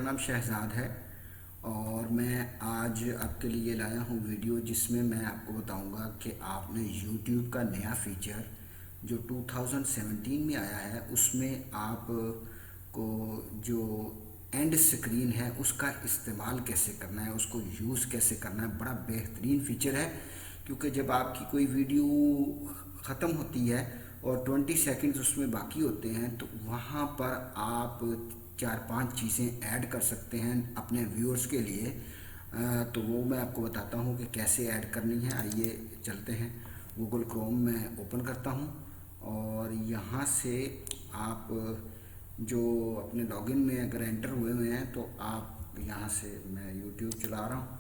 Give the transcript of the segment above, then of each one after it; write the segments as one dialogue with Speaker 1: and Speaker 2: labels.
Speaker 1: नाम शहजाद है और मैं आज आपके लिए लाया हूँ वीडियो जिसमें मैं आपको बताऊँगा कि आपने YouTube का नया फीचर जो 2017 में आया है उसमें आप को जो एंड स्क्रीन है उसका इस्तेमाल कैसे करना है, उसको यूज़ कैसे करना है। बड़ा बेहतरीन फीचर है क्योंकि जब आपकी कोई वीडियो ख़त्म होती है और 20 सेकंड्स उसमें बाकी होते हैं तो वहाँ पर आप 4-5 चीज़ें ऐड कर सकते हैं अपने व्यूअर्स के लिए। तो वो मैं आपको बताता हूँ कि कैसे ऐड करनी है। आइए चलते हैं। गूगल क्रोम में ओपन करता हूँ और यहाँ से आप जो अपने लॉगिन में अगर एंटर हुए हैं तो आप यहाँ से, मैं यूट्यूब चला रहा हूँ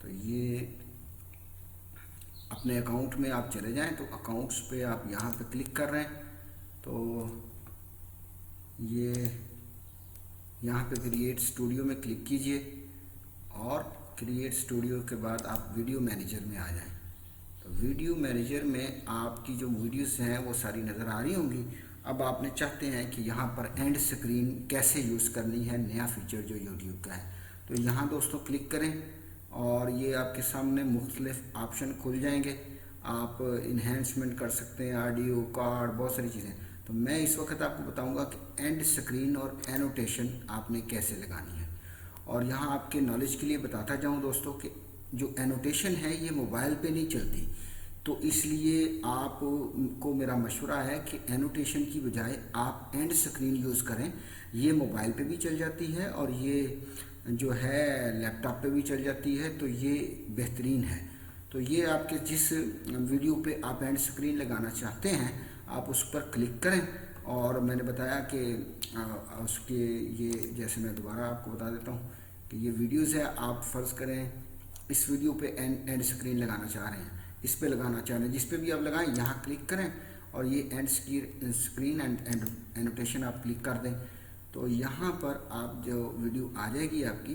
Speaker 1: तो ये अपने अकाउंट में आप चले जाएं तो अकाउंट्स पे आप यहाँ पे क्लिक कर रहे हैं तो ये यहाँ पे क्रिएट स्टूडियो में क्लिक कीजिए और क्रिएट स्टूडियो के बाद आप वीडियो मैनेजर में आ जाएं। तो वीडियो मैनेजर में आपकी जो वीडियोस हैं वो सारी नज़र आ रही होंगी। अब आपने चाहते हैं कि यहाँ पर एंड स्क्रीन कैसे यूज़ करनी है, नया फीचर जो यूट्यूब का है। तो यहाँ दोस्तों क्लिक करें और ये आपके सामने मुख्तलिफ ऑप्शन खुल जाएंगे। आप इन्हेंसमेंट कर सकते हैं, ऑडियो कार्ड, बहुत सारी चीज़ें। तो मैं इस वक्त आपको बताऊंगा कि एंड स्क्रीन और एनोटेशन आपने कैसे लगानी है। और यहाँ आपके नॉलेज के लिए बताता जाऊँ दोस्तों कि जो एनोटेशन है ये मोबाइल पे नहीं चलती, तो इसलिए आपको मेरा मशवरा है कि एनोटेशन की बजाय आप एंड स्क्रीन यूज़ करें। ये मोबाइल पे भी चल जाती है और ये जो है लैपटॉप पे भी चल जाती है, तो ये बेहतरीन है। तो ये आपके जिस वीडियो पे आप एंड स्क्रीन लगाना चाहते हैं आप उस पर क्लिक करें। और मैंने बताया कि उसके ये, जैसे मैं दोबारा आपको बता देता हूँ कि ये वीडियोज़ है। आप फ़र्ज़ करें इस वीडियो पे एंड स्क्रीन लगाना चाह रहे हैं, इस पे लगाना चाह रहे हैं, जिस पे भी आप लगाएं यहाँ क्लिक करें और ये एंड स्क्रीन एंड एनोटेशन आप क्लिक कर दें तो यहाँ पर आप जो वीडियो आ जाएगी आपकी।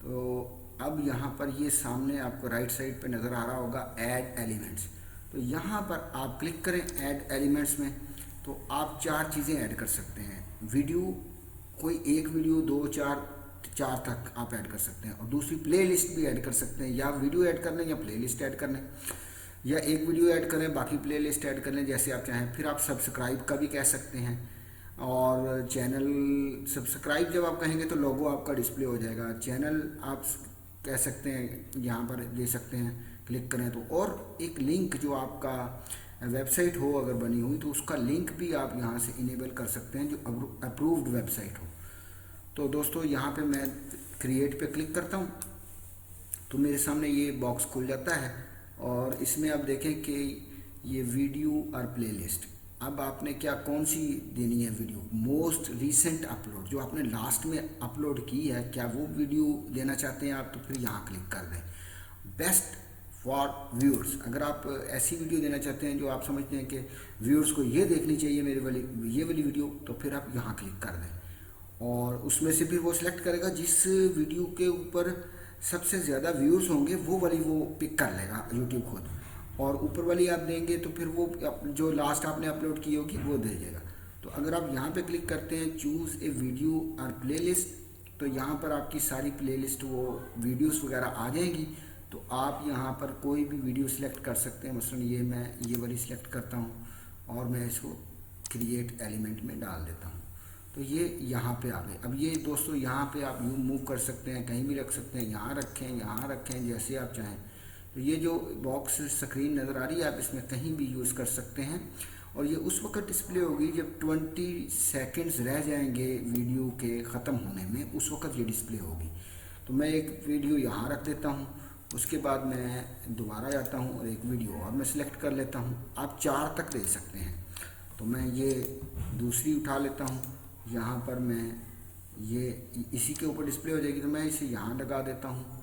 Speaker 1: तो अब यहाँ पर ये सामने आपको राइट साइड पे नज़र आ रहा होगा ऐड एलिमेंट्स। तो यहाँ पर आप क्लिक करें ऐड एलिमेंट्स में तो आप 4 चीज़ें ऐड कर सकते हैं। वीडियो, कोई एक वीडियो, 2, 4 तक आप ऐड कर सकते हैं। और दूसरी प्ले लिस्ट भी ऐड कर सकते हैं, या वीडियो ऐड कर लें या प्ले लिस्ट ऐड कर लें, या एक वीडियो ऐड करें बाकी प्ले लिस्ट ऐड कर लें, जैसे आप चाहें। फिर आप सब्सक्राइब का भी कह सकते हैं और चैनल सब्सक्राइब जब आप कहेंगे तो लोगो आपका डिस्प्ले हो जाएगा। चैनल आप कह सकते हैं, यहाँ पर दे सकते हैं, क्लिक करें तो। और एक लिंक जो आपका वेबसाइट हो अगर बनी हुई तो उसका लिंक भी आप यहाँ से इनेबल कर सकते हैं जो अप्रूव्ड वेबसाइट हो। तो दोस्तों यहाँ पे मैं क्रिएट पे क्लिक करता हूँ तो मेरे सामने ये बॉक्स खुल जाता है और इसमें आप देखें कि ये वीडियो और प्लेलिस्ट। अब आपने क्या कौन सी देनी है वीडियो, मोस्ट रीसेंट अपलोड, जो आपने लास्ट में अपलोड की है, क्या वो वीडियो देना चाहते हैं आप, तो फिर यहाँ क्लिक कर दें। बेस्ट फॉर व्यूअर्स, अगर आप ऐसी वीडियो देना चाहते हैं जो आप समझते हैं कि व्यूअर्स को ये देखनी चाहिए ये वाली वीडियो, तो फिर आप यहाँ क्लिक कर दें और उसमें से फिर वो सिलेक्ट करेगा जिस वीडियो के ऊपर सबसे ज़्यादा व्यूज़ होंगे वो वाली वो पिक कर लेगा यूट्यूब खुद। और ऊपर वाली आप देंगे तो फिर वो जो लास्ट आपने अपलोड की होगी वो दे देगा। तो अगर आप यहाँ पे क्लिक करते हैं चूज़ ए वीडियो और प्लेलिस्ट, तो यहाँ पर आपकी सारी प्लेलिस्ट वो वीडियोस वगैरह आ जाएंगी। तो आप यहाँ पर कोई भी वीडियो सिलेक्ट कर सकते हैं। मसलन ये मैं ये वाली सिलेक्ट करता हूँ और मैं इसको क्रिएट एलिमेंट में डाल देता हूँ तो ये यहाँ पे आ गए। अब ये दोस्तों यहाँ पे आप यूँ मूव कर सकते हैं, कहीं भी रख सकते हैं, यहाँ रखें जैसे आप चाहें। तो ये जो बॉक्स स्क्रीन नज़र आ रही है आप इसमें कहीं भी यूज़ कर सकते हैं और ये उस वक्त डिस्प्ले होगी जब 20 सेकंड्स रह जाएंगे वीडियो के ख़त्म होने में, उस वक्त ये डिस्प्ले होगी। तो मैं एक वीडियो यहाँ रख देता हूँ, उसके बाद मैं दोबारा जाता हूँ और एक वीडियो और मैं सिलेक्ट कर लेता हूँ। आप 4 तक दे सकते हैं। तो मैं ये दूसरी उठा लेता हूँ, यहाँ पर मैं ये इसी के ऊपर डिस्प्ले हो जाएगी तो मैं इसे यहाँ लगा देता हूँ।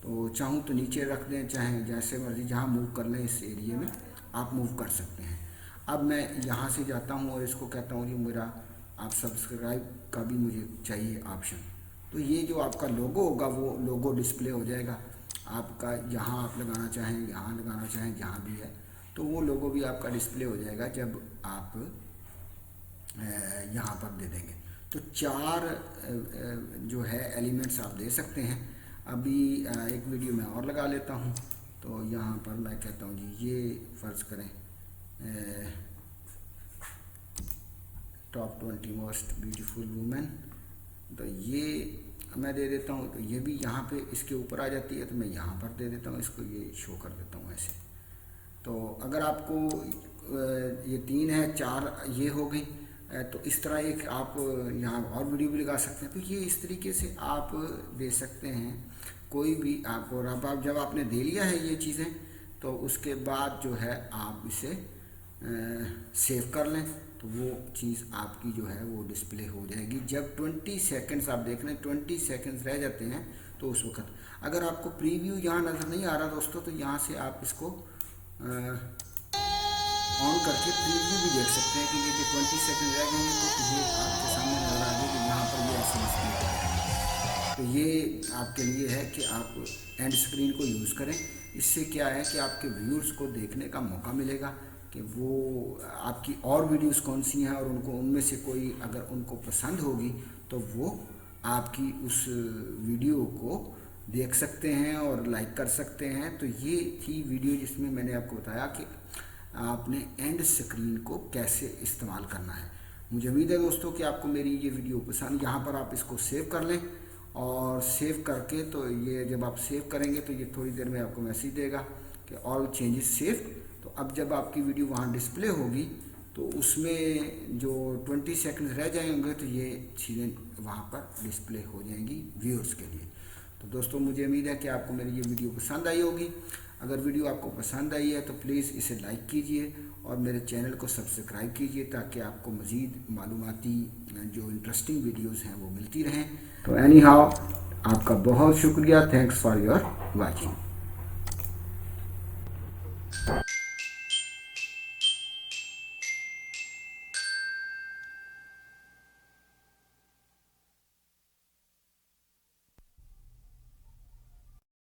Speaker 1: तो चाहूँ तो नीचे रख दें, चाहे जैसे मर्जी जहाँ मूव कर लें इस एरिया में आप मूव कर सकते हैं। अब मैं यहाँ से जाता हूँ और इसको कहता हूँ कि मेरा आप सब्सक्राइब का भी मुझे चाहिए ऑप्शन। तो ये जो आपका लोगो होगा वो लोगो डिस्प्ले हो जाएगा आपका, जहाँ आप लगाना चाहें, यहाँ लगाना चाहें, जहाँ भी है तो वो लोगो भी आपका डिस्प्ले हो जाएगा जब आप यहाँ पर दे देंगे। तो 4 जो है एलिमेंट्स आप दे सकते हैं। अभी एक वीडियो मैं और लगा लेता हूँ। तो यहाँ पर मैं कहता हूँ जी ये फ़र्ज़ करें टॉप 20 मोस्ट ब्यूटीफुल वुमेन, तो ये मैं दे देता हूँ। तो ये भी यहाँ पे इसके ऊपर आ जाती है, तो मैं यहाँ पर दे देता हूँ, इसको ये शो कर देता हूँ ऐसे। तो अगर आपको ये 3 है, 4 ये हो गई, तो इस तरह एक आप यहाँ और वीडियो भी लगा सकते हैं। तो ये इस तरीके से आप दे सकते हैं कोई भी आपको। और अब जब आपने दे लिया है ये चीज़ें, तो उसके बाद जो है आप इसे सेव कर लें, तो वो चीज़ आपकी जो है वो डिस्प्ले हो जाएगी। जब 20 सेकंड्स आप देख लें, 20 सेकंड्स रह जाते हैं, तो उस वक्त अगर आपको प्रीव्यू यहाँ नज़र नहीं आ रहा दोस्तों, तो यहाँ से आप इसको ऑन करके प्रीव्यू भी देख सकते हैं कि ये 20 सेकंड रह गए हैं, तो ये आपके सामने नज़र आ गया कि यहाँ पर ये ऐसे डिस्प्ले है। तो ये आपके लिए है कि आप एंड स्क्रीन को यूज़ करें। इससे क्या है कि आपके व्यूअर्स को देखने का मौका मिलेगा कि वो आपकी और वीडियोस कौन सी हैं, और उनको उनमें से कोई अगर उनको पसंद होगी तो वो आपकी उस वीडियो को देख सकते हैं और लाइक कर सकते हैं। तो ये थी वीडियो जिसमें मैंने आपको बताया कि आपने एंड स्क्रीन को कैसे इस्तेमाल करना है। मुझे उम्मीद है दोस्तों कि आपको मेरी ये वीडियो पसंद। यहाँ पर आप इसको सेव कर लें, और सेव करके तो ये जब आप सेव करेंगे तो ये थोड़ी देर में आपको मैसेज देगा कि ऑल चेंजेस सेव। तो अब जब आपकी वीडियो वहाँ डिस्प्ले होगी, तो उसमें जो 20 सेकंड रह जाएंगे, तो ये चीज़ें वहाँ पर डिस्प्ले हो जाएंगी व्यूअर्स के लिए। तो दोस्तों मुझे उम्मीद है कि आपको मेरी ये वीडियो पसंद आई होगी। अगर वीडियो आपको पसंद आई है तो प्लीज़ इसे लाइक कीजिए और मेरे चैनल को सब्सक्राइब कीजिए, ताकि आपको मज़ीद मालूमाती जो इंटरेस्टिंग वीडियोज़ हैं वो मिलती रहें। तो एनी हाउ, आपका बहुत शुक्रिया। Thanks for your watching.